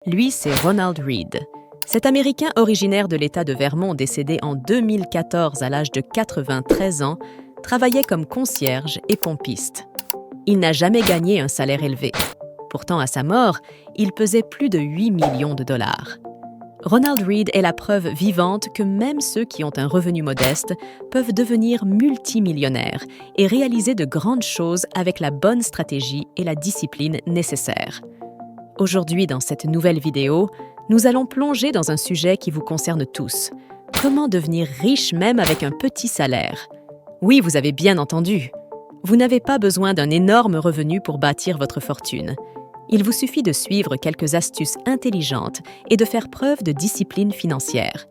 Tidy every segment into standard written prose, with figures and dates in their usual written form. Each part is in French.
Lui, c'est Ronald Read. Cet Américain originaire de l'État de Vermont décédé en 2014 à l'âge de 93 ans travaillait comme concierge et pompiste. Il n'a jamais gagné un salaire élevé. Pourtant, à sa mort, il pesait plus de 8 millions de dollars. Ronald Read est la preuve vivante que même ceux qui ont un revenu modeste peuvent devenir multimillionnaires et réaliser de grandes choses avec la bonne stratégie et la discipline nécessaires. Aujourd'hui, dans cette nouvelle vidéo, nous allons plonger dans un sujet qui vous concerne tous. Comment devenir riche même avec un petit salaire? Oui, vous avez bien entendu. Vous n'avez pas besoin d'un énorme revenu pour bâtir votre fortune. Il vous suffit de suivre quelques astuces intelligentes et de faire preuve de discipline financière.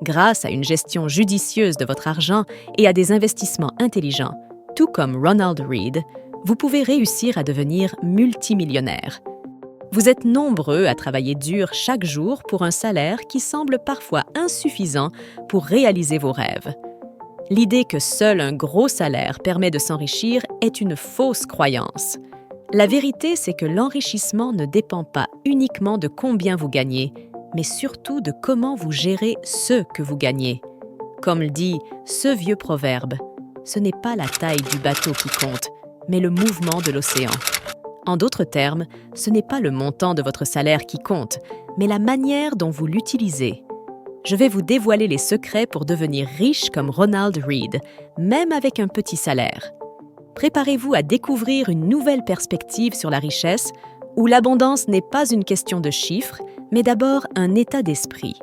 Grâce à une gestion judicieuse de votre argent et à des investissements intelligents, tout comme Ronald Read, vous pouvez réussir à devenir multimillionnaire. Vous êtes nombreux à travailler dur chaque jour pour un salaire qui semble parfois insuffisant pour réaliser vos rêves. L'idée que seul un gros salaire permet de s'enrichir est une fausse croyance. La vérité, c'est que l'enrichissement ne dépend pas uniquement de combien vous gagnez, mais surtout de comment vous gérez ce que vous gagnez. Comme le dit ce vieux proverbe, ce n'est pas la taille du bateau qui compte, mais le mouvement de l'océan. En d'autres termes, ce n'est pas le montant de votre salaire qui compte, mais la manière dont vous l'utilisez. Je vais vous dévoiler les secrets pour devenir riche comme Ronald Read, même avec un petit salaire. Préparez-vous à découvrir une nouvelle perspective sur la richesse, où l'abondance n'est pas une question de chiffres, mais d'abord un état d'esprit.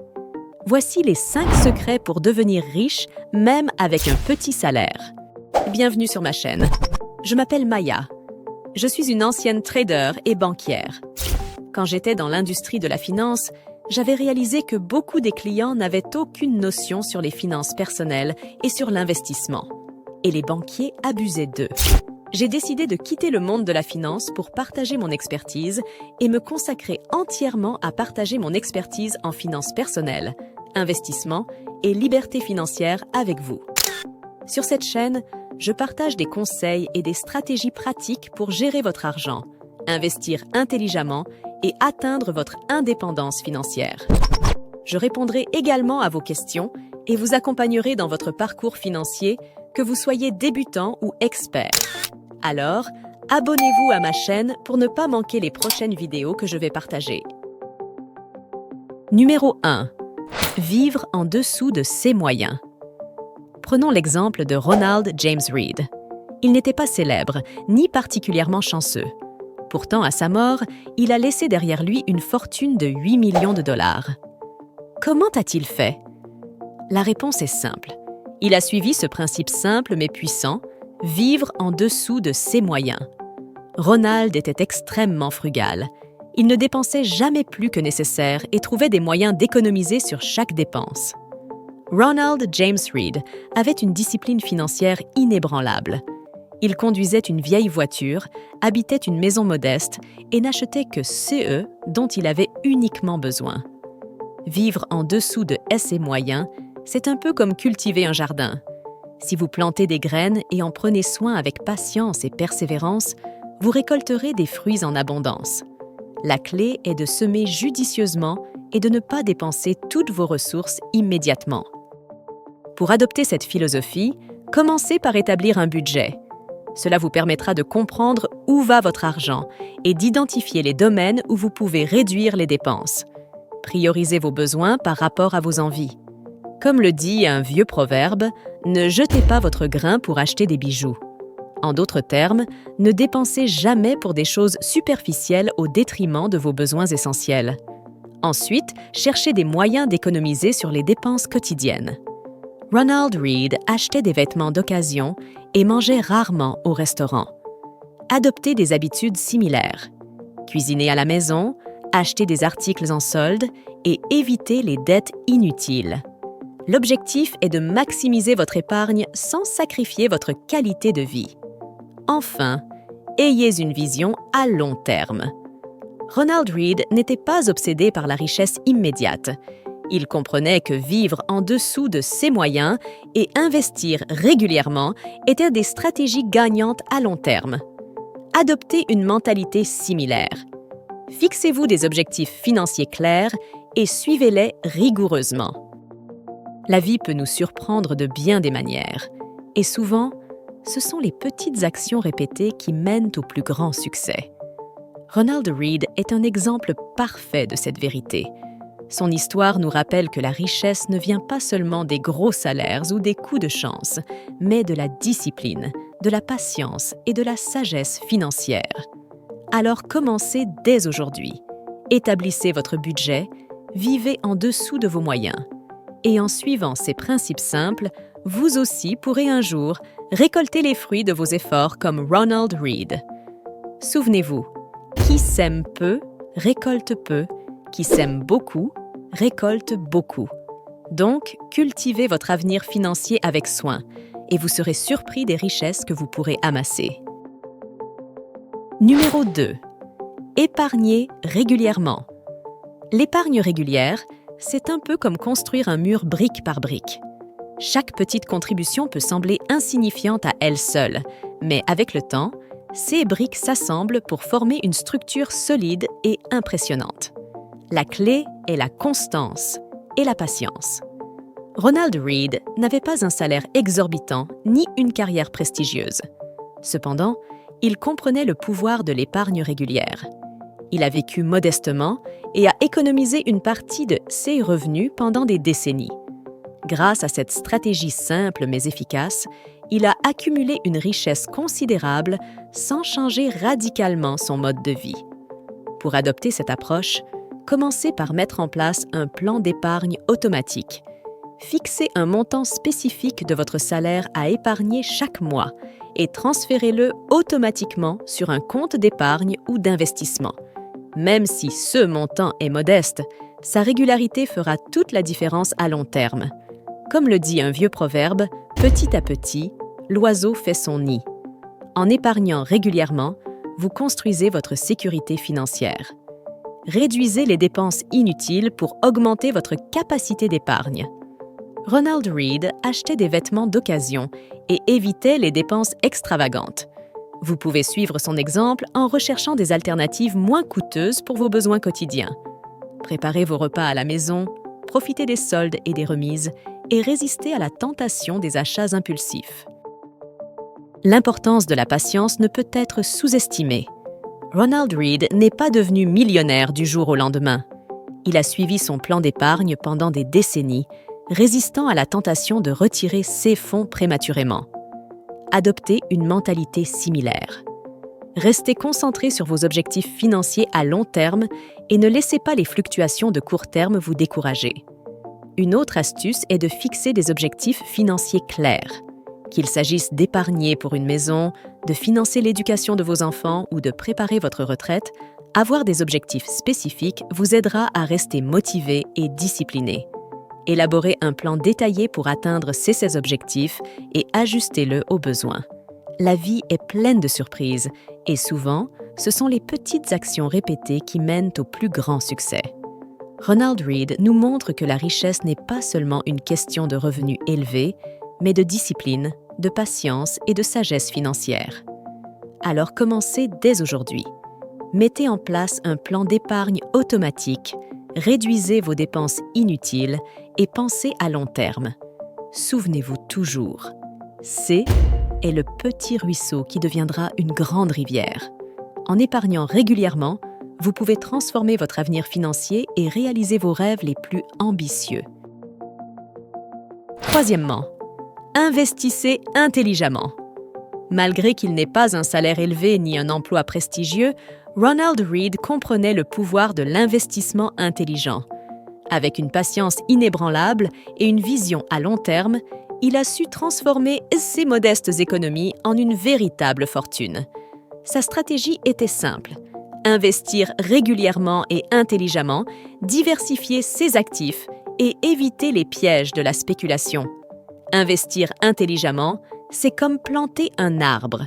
Voici les 5 secrets pour devenir riche, même avec un petit salaire. Bienvenue sur ma chaîne. Je m'appelle Maya. Je suis une ancienne trader et banquière. Quand j'étais dans l'industrie de la finance, j'avais réalisé que beaucoup des clients n'avaient aucune notion sur les finances personnelles et sur l'investissement. Et les banquiers abusaient d'eux. J'ai décidé de quitter le monde de la finance pour partager mon expertise et me consacrer entièrement à partager mon expertise en finances personnelles, investissement et liberté financière avec vous. Sur cette chaîne, je partage des conseils et des stratégies pratiques pour gérer votre argent, investir intelligemment et atteindre votre indépendance financière. Je répondrai également à vos questions et vous accompagnerai dans votre parcours financier, que vous soyez débutant ou expert. Alors, abonnez-vous à ma chaîne pour ne pas manquer les prochaines vidéos que je vais partager. Numéro 1. Vivre en dessous de ses moyens. Prenons l'exemple de Ronald James Read. Il n'était pas célèbre, ni particulièrement chanceux. Pourtant, à sa mort, il a laissé derrière lui une fortune de 8 millions de dollars. Comment a-t-il fait? La réponse est simple. Il a suivi ce principe simple mais puissant, vivre en dessous de ses moyens. Ronald était extrêmement frugal. Il ne dépensait jamais plus que nécessaire et trouvait des moyens d'économiser sur chaque dépense. Ronald James Read avait une discipline financière inébranlable. Il conduisait une vieille voiture, habitait une maison modeste et n'achetait que ce dont il avait uniquement besoin. Vivre en dessous de ses moyens, c'est un peu comme cultiver un jardin. Si vous plantez des graines et en prenez soin avec patience et persévérance, vous récolterez des fruits en abondance. La clé est de semer judicieusement et de ne pas dépenser toutes vos ressources immédiatement. Pour adopter cette philosophie, commencez par établir un budget. Cela vous permettra de comprendre où va votre argent et d'identifier les domaines où vous pouvez réduire les dépenses. Priorisez vos besoins par rapport à vos envies. Comme le dit un vieux proverbe, ne jetez pas votre grain pour acheter des bijoux. En d'autres termes, ne dépensez jamais pour des choses superficielles au détriment de vos besoins essentiels. Ensuite, cherchez des moyens d'économiser sur les dépenses quotidiennes. Ronald Read achetait des vêtements d'occasion et mangeait rarement au restaurant. Adoptez des habitudes similaires. Cuisinez à la maison, achetez des articles en solde et évitez les dettes inutiles. L'objectif est de maximiser votre épargne sans sacrifier votre qualité de vie. Enfin, ayez une vision à long terme. Ronald Read n'était pas obsédé par la richesse immédiate. Il comprenait que vivre en dessous de ses moyens et investir régulièrement étaient des stratégies gagnantes à long terme. Adoptez une mentalité similaire. Fixez-vous des objectifs financiers clairs et suivez-les rigoureusement. La vie peut nous surprendre de bien des manières. Et souvent, ce sont les petites actions répétées qui mènent au plus grand succès. Ronald Read est un exemple parfait de cette vérité. Son histoire nous rappelle que la richesse ne vient pas seulement des gros salaires ou des coups de chance, mais de la discipline, de la patience et de la sagesse financière. Alors commencez dès aujourd'hui. Établissez votre budget, vivez en dessous de vos moyens. Et en suivant ces principes simples, vous aussi pourrez un jour récolter les fruits de vos efforts comme Ronald Read. Souvenez-vous, qui sème peu, récolte peu, qui sème beaucoup, récolte beaucoup. Donc, cultivez votre avenir financier avec soin et vous serez surpris des richesses que vous pourrez amasser. Numéro 2. Épargnez régulièrement. L'épargne régulière, c'est un peu comme construire un mur brique par brique. Chaque petite contribution peut sembler insignifiante à elle seule, mais avec le temps, ces briques s'assemblent pour former une structure solide et impressionnante. La clé est la constance et la patience. Ronald Read n'avait pas un salaire exorbitant ni une carrière prestigieuse. Cependant, il comprenait le pouvoir de l'épargne régulière. Il a vécu modestement et a économisé une partie de ses revenus pendant des décennies. Grâce à cette stratégie simple mais efficace, il a accumulé une richesse considérable sans changer radicalement son mode de vie. Pour adopter cette approche, commencez par mettre en place un plan d'épargne automatique. Fixez un montant spécifique de votre salaire à épargner chaque mois et transférez-le automatiquement sur un compte d'épargne ou d'investissement. Même si ce montant est modeste, sa régularité fera toute la différence à long terme. Comme le dit un vieux proverbe, petit à petit, l'oiseau fait son nid. En épargnant régulièrement, vous construisez votre sécurité financière. Réduisez les dépenses inutiles pour augmenter votre capacité d'épargne. Ronald Read achetait des vêtements d'occasion et évitait les dépenses extravagantes. Vous pouvez suivre son exemple en recherchant des alternatives moins coûteuses pour vos besoins quotidiens. Préparez vos repas à la maison, profitez des soldes et des remises et résistez à la tentation des achats impulsifs. L'importance de la patience ne peut être sous-estimée. Ronald Read n'est pas devenu millionnaire du jour au lendemain. Il a suivi son plan d'épargne pendant des décennies, résistant à la tentation de retirer ses fonds prématurément. Adoptez une mentalité similaire. Restez concentré sur vos objectifs financiers à long terme et ne laissez pas les fluctuations de court terme vous décourager. Une autre astuce est de fixer des objectifs financiers clairs. Qu'il s'agisse d'épargner pour une maison, de financer l'éducation de vos enfants ou de préparer votre retraite, avoir des objectifs spécifiques vous aidera à rester motivé et discipliné. Élaborez un plan détaillé pour atteindre ces objectifs et ajustez-le aux besoins. La vie est pleine de surprises et souvent, ce sont les petites actions répétées qui mènent au plus grand succès. Ronald Read nous montre que la richesse n'est pas seulement une question de revenus élevés, mais de discipline, de patience et de sagesse financière. Alors commencez dès aujourd'hui. Mettez en place un plan d'épargne automatique, réduisez vos dépenses inutiles et pensez à long terme. Souvenez-vous toujours, C est le petit ruisseau qui deviendra une grande rivière. En épargnant régulièrement, vous pouvez transformer votre avenir financier et réaliser vos rêves les plus ambitieux. Troisièmement, investissez intelligemment. Malgré qu'il n'ait pas un salaire élevé ni un emploi prestigieux, Ronald Read comprenait le pouvoir de l'investissement intelligent. Avec une patience inébranlable et une vision à long terme, il a su transformer ses modestes économies en une véritable fortune. Sa stratégie était simple: investir régulièrement et intelligemment, diversifier ses actifs et éviter les pièges de la spéculation. Investir intelligemment, c'est comme planter un arbre.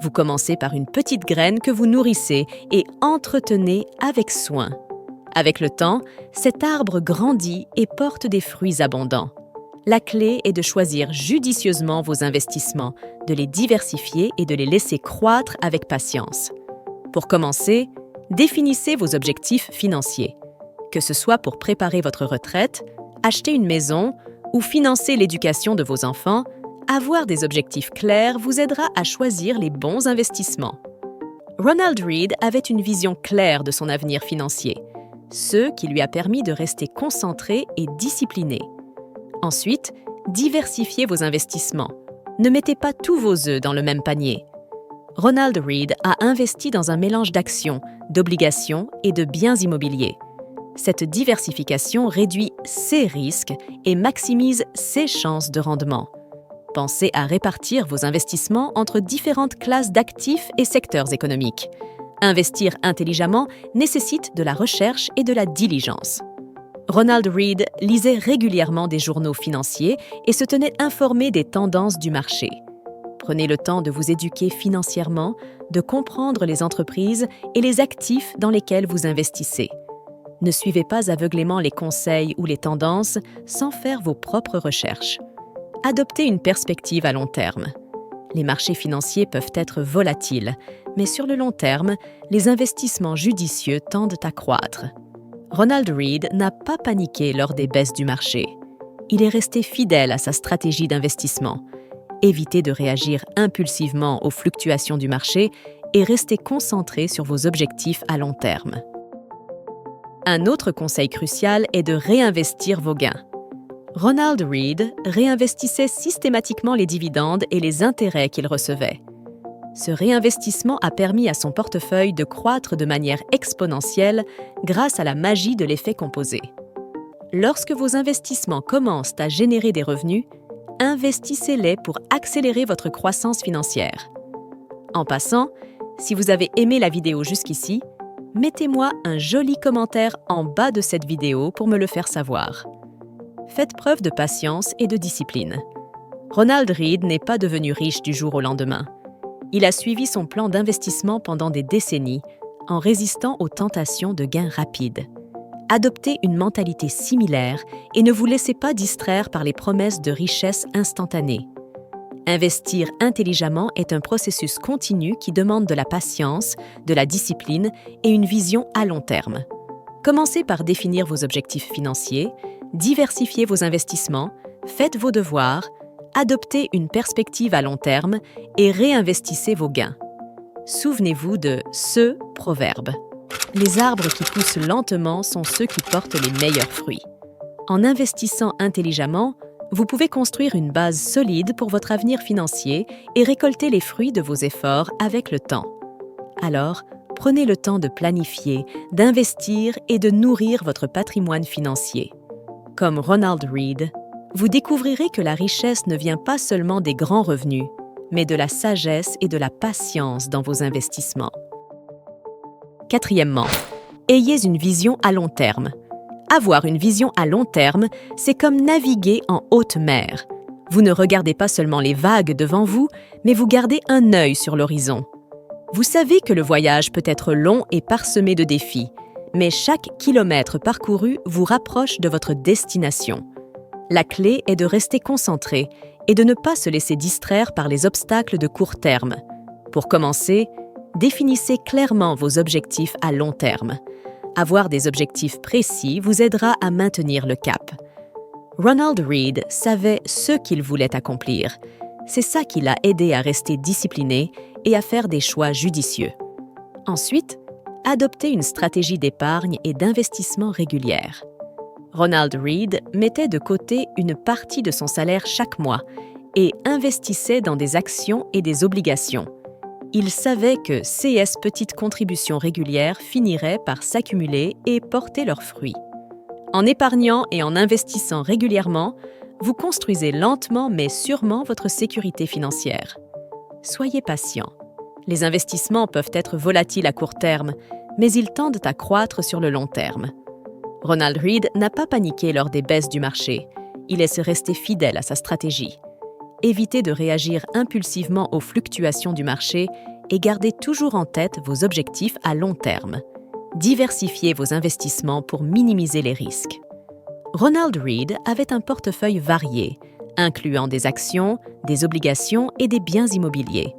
Vous commencez par une petite graine que vous nourrissez et entretenez avec soin. Avec le temps, cet arbre grandit et porte des fruits abondants. La clé est de choisir judicieusement vos investissements, de les diversifier et de les laisser croître avec patience. Pour commencer, Définissez vos objectifs financiers. Que ce soit pour préparer votre retraite, acheter une maison ou financer l'éducation de vos enfants, avoir des objectifs clairs vous aidera à choisir les bons investissements. Ronald Read avait une vision claire de son avenir financier, ce qui lui a permis de rester concentré et discipliné. Ensuite, diversifiez vos investissements. Ne mettez pas tous vos œufs dans le même panier. Ronald Read a investi dans un mélange d'actions, d'obligations et de biens immobiliers. Cette diversification réduit ses risques et maximise ses chances de rendement. Pensez à répartir vos investissements entre différentes classes d'actifs et secteurs économiques. Investir intelligemment nécessite de la recherche et de la diligence. Ronald Read lisait régulièrement des journaux financiers et se tenait informé des tendances du marché. Prenez le temps de vous éduquer financièrement, de comprendre les entreprises et les actifs dans lesquels vous investissez. Ne suivez pas aveuglément les conseils ou les tendances sans faire vos propres recherches. Adoptez une perspective à long terme. Les marchés financiers peuvent être volatiles, mais sur le long terme, les investissements judicieux tendent à croître. Ronald Read n'a pas paniqué lors des baisses du marché. Il est resté fidèle à sa stratégie d'investissement. Évitez de réagir impulsivement aux fluctuations du marché et restez concentré sur vos objectifs à long terme. Un autre conseil crucial est de réinvestir vos gains. Ronald Read réinvestissait systématiquement les dividendes et les intérêts qu'il recevait. Ce réinvestissement a permis à son portefeuille de croître de manière exponentielle grâce à la magie de l'effet composé. Lorsque vos investissements commencent à générer des revenus, investissez-les pour accélérer votre croissance financière. En passant, si vous avez aimé la vidéo jusqu'ici, mettez-moi un joli commentaire en bas de cette vidéo pour me le faire savoir. Faites preuve de patience et de discipline. Ronald Read n'est pas devenu riche du jour au lendemain. Il a suivi son plan d'investissement pendant des décennies en résistant aux tentations de gains rapides. Adoptez une mentalité similaire et ne vous laissez pas distraire par les promesses de richesse instantanée. Investir intelligemment est un processus continu qui demande de la patience, de la discipline et une vision à long terme. Commencez par définir vos objectifs financiers, diversifiez vos investissements, faites vos devoirs, adoptez une perspective à long terme et réinvestissez vos gains. Souvenez-vous de ce proverbe. Les arbres qui poussent lentement sont ceux qui portent les meilleurs fruits. En investissant intelligemment, vous pouvez construire une base solide pour votre avenir financier et récolter les fruits de vos efforts avec le temps. Alors, prenez le temps de planifier, d'investir et de nourrir votre patrimoine financier. Comme Ronald Read, vous découvrirez que la richesse ne vient pas seulement des grands revenus, mais de la sagesse et de la patience dans vos investissements. Quatrièmement, ayez une vision à long terme. Avoir une vision à long terme, c'est comme naviguer en haute mer. Vous ne regardez pas seulement les vagues devant vous, mais vous gardez un œil sur l'horizon. Vous savez que le voyage peut être long et parsemé de défis, mais chaque kilomètre parcouru vous rapproche de votre destination. La clé est de rester concentré et de ne pas se laisser distraire par les obstacles de court terme. Pour commencer, définissez clairement vos objectifs à long terme. Avoir des objectifs précis vous aidera à maintenir le cap. Ronald Read savait ce qu'il voulait accomplir. C'est ça qui l'a aidé à rester discipliné et à faire des choix judicieux. Ensuite, adoptez une stratégie d'épargne et d'investissement régulière. Ronald Read mettait de côté une partie de son salaire chaque mois et investissait dans des actions et des obligations. Il savait que ces petites contributions régulières finiraient par s'accumuler et porter leurs fruits. En épargnant et en investissant régulièrement, vous construisez lentement mais sûrement votre sécurité financière. Soyez patient. Les investissements peuvent être volatiles à court terme, mais ils tendent à croître sur le long terme. Ronald Read n'a pas paniqué lors des baisses du marché. Il est resté fidèle à sa stratégie. Évitez de réagir impulsivement aux fluctuations du marché et gardez toujours en tête vos objectifs à long terme. Diversifiez vos investissements pour minimiser les risques. Ronald Read avait un portefeuille varié, incluant des actions, des obligations et des biens immobiliers.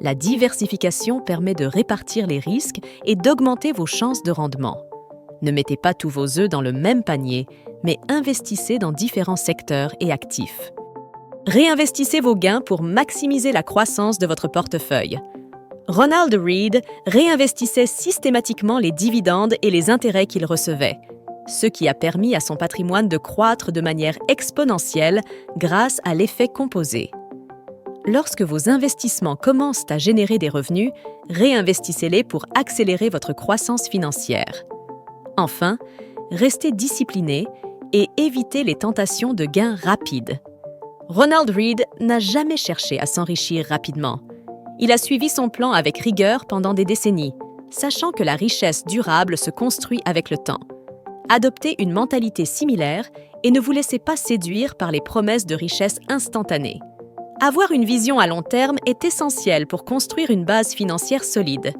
La diversification permet de répartir les risques et d'augmenter vos chances de rendement. Ne mettez pas tous vos œufs dans le même panier, mais investissez dans différents secteurs et actifs. Réinvestissez vos gains pour maximiser la croissance de votre portefeuille. Ronald Read réinvestissait systématiquement les dividendes et les intérêts qu'il recevait, ce qui a permis à son patrimoine de croître de manière exponentielle grâce à l'effet composé. Lorsque vos investissements commencent à générer des revenus, réinvestissez-les pour accélérer votre croissance financière. Enfin, restez discipliné et évitez les tentations de gains rapides. Ronald Read n'a jamais cherché à s'enrichir rapidement. Il a suivi son plan avec rigueur pendant des décennies, sachant que la richesse durable se construit avec le temps. Adoptez une mentalité similaire et ne vous laissez pas séduire par les promesses de richesse instantanée. Avoir une vision à long terme est essentiel pour construire une base financière solide.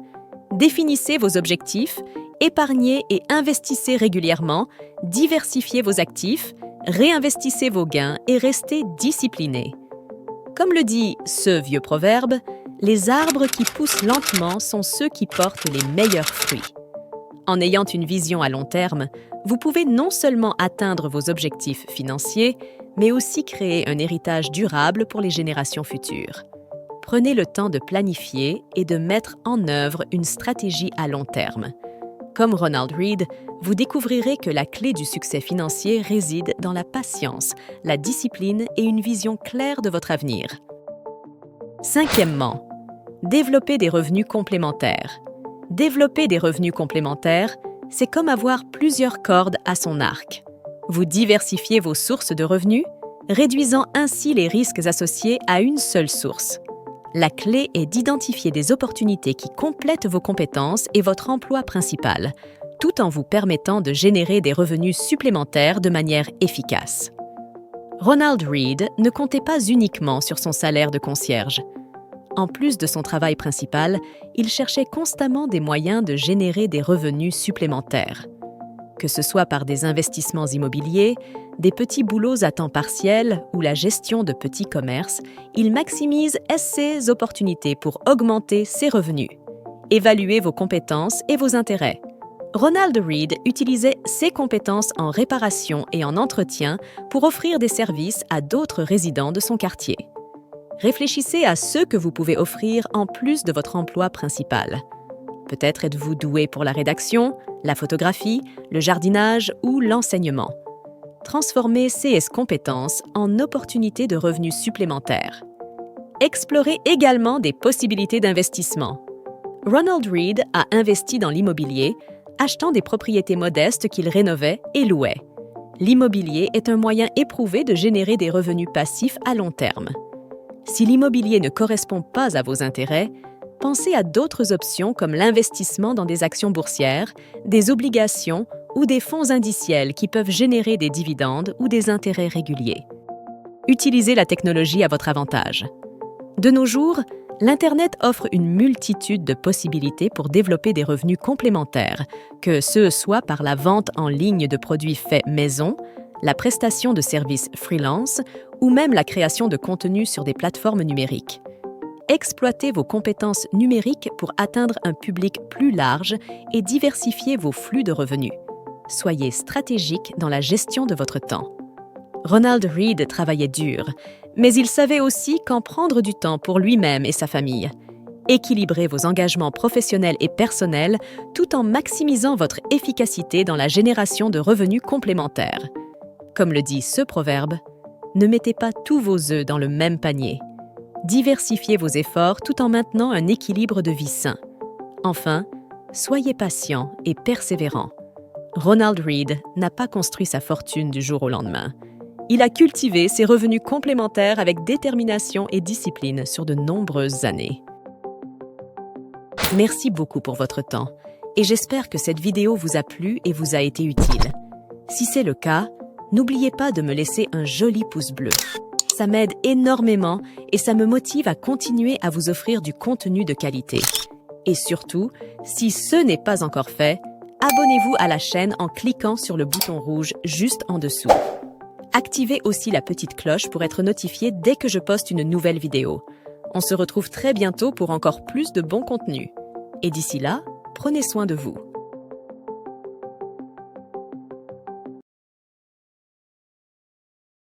Définissez vos objectifs, épargnez et investissez régulièrement, diversifiez vos actifs, réinvestissez vos gains et restez discipliné. Comme le dit ce vieux proverbe, les arbres qui poussent lentement sont ceux qui portent les meilleurs fruits. En ayant une vision à long terme, vous pouvez non seulement atteindre vos objectifs financiers, mais aussi créer un héritage durable pour les générations futures. Prenez le temps de planifier et de mettre en œuvre une stratégie à long terme. Comme Ronald Read, vous découvrirez que la clé du succès financier réside dans la patience, la discipline et une vision claire de votre avenir. Cinquièmement, développer des revenus complémentaires. Développer des revenus complémentaires, c'est comme avoir plusieurs cordes à son arc. Vous diversifiez vos sources de revenus, réduisant ainsi les risques associés à une seule source. La clé est d'identifier des opportunités qui complètent vos compétences et votre emploi principal, tout en vous permettant de générer des revenus supplémentaires de manière efficace. Ronald Read ne comptait pas uniquement sur son salaire de concierge. En plus de son travail principal, il cherchait constamment des moyens de générer des revenus supplémentaires. Que ce soit par des investissements immobiliers, des petits boulots à temps partiel ou la gestion de petits commerces, il maximise ses opportunités pour augmenter ses revenus. Évaluez vos compétences et vos intérêts. Ronald Read utilisait ses compétences en réparation et en entretien pour offrir des services à d'autres résidents de son quartier. Réfléchissez à ce que vous pouvez offrir en plus de votre emploi principal. Peut-être êtes-vous doué pour la rédaction, la photographie, le jardinage ou l'enseignement. Transformez ces compétences en opportunités de revenus supplémentaires. Explorez également des possibilités d'investissement. Ronald Read a investi dans l'immobilier, achetant des propriétés modestes qu'il rénovait et louait. L'immobilier est un moyen éprouvé de générer des revenus passifs à long terme. Si l'immobilier ne correspond pas à vos intérêts, pensez à d'autres options comme l'investissement dans des actions boursières, des obligations ou des fonds indiciels qui peuvent générer des dividendes ou des intérêts réguliers. Utilisez la technologie à votre avantage. De nos jours, l'Internet offre une multitude de possibilités pour développer des revenus complémentaires, que ce soit par la vente en ligne de produits faits maison, la prestation de services freelance ou même la création de contenus sur des plateformes numériques. Exploitez vos compétences numériques pour atteindre un public plus large et diversifier vos flux de revenus. Soyez stratégique dans la gestion de votre temps. Ronald Read travaillait dur, mais il savait aussi quand prendre du temps pour lui-même et sa famille. Équilibrez vos engagements professionnels et personnels tout en maximisant votre efficacité dans la génération de revenus complémentaires. Comme le dit ce proverbe, ne mettez pas tous vos œufs dans le même panier. Diversifiez vos efforts tout en maintenant un équilibre de vie sain. Enfin, soyez patient et persévérant. Ronald Read n'a pas construit sa fortune du jour au lendemain. Il a cultivé ses revenus complémentaires avec détermination et discipline sur de nombreuses années. Merci beaucoup pour votre temps et j'espère que cette vidéo vous a plu et vous a été utile. Si c'est le cas, n'oubliez pas de me laisser un joli pouce bleu. Ça m'aide énormément et ça me motive à continuer à vous offrir du contenu de qualité. Et surtout, si ce n'est pas encore fait, abonnez-vous à la chaîne en cliquant sur le bouton rouge juste en dessous. Activez aussi la petite cloche pour être notifié dès que je poste une nouvelle vidéo. On se retrouve très bientôt pour encore plus de bons contenus. Et d'ici là, prenez soin de vous.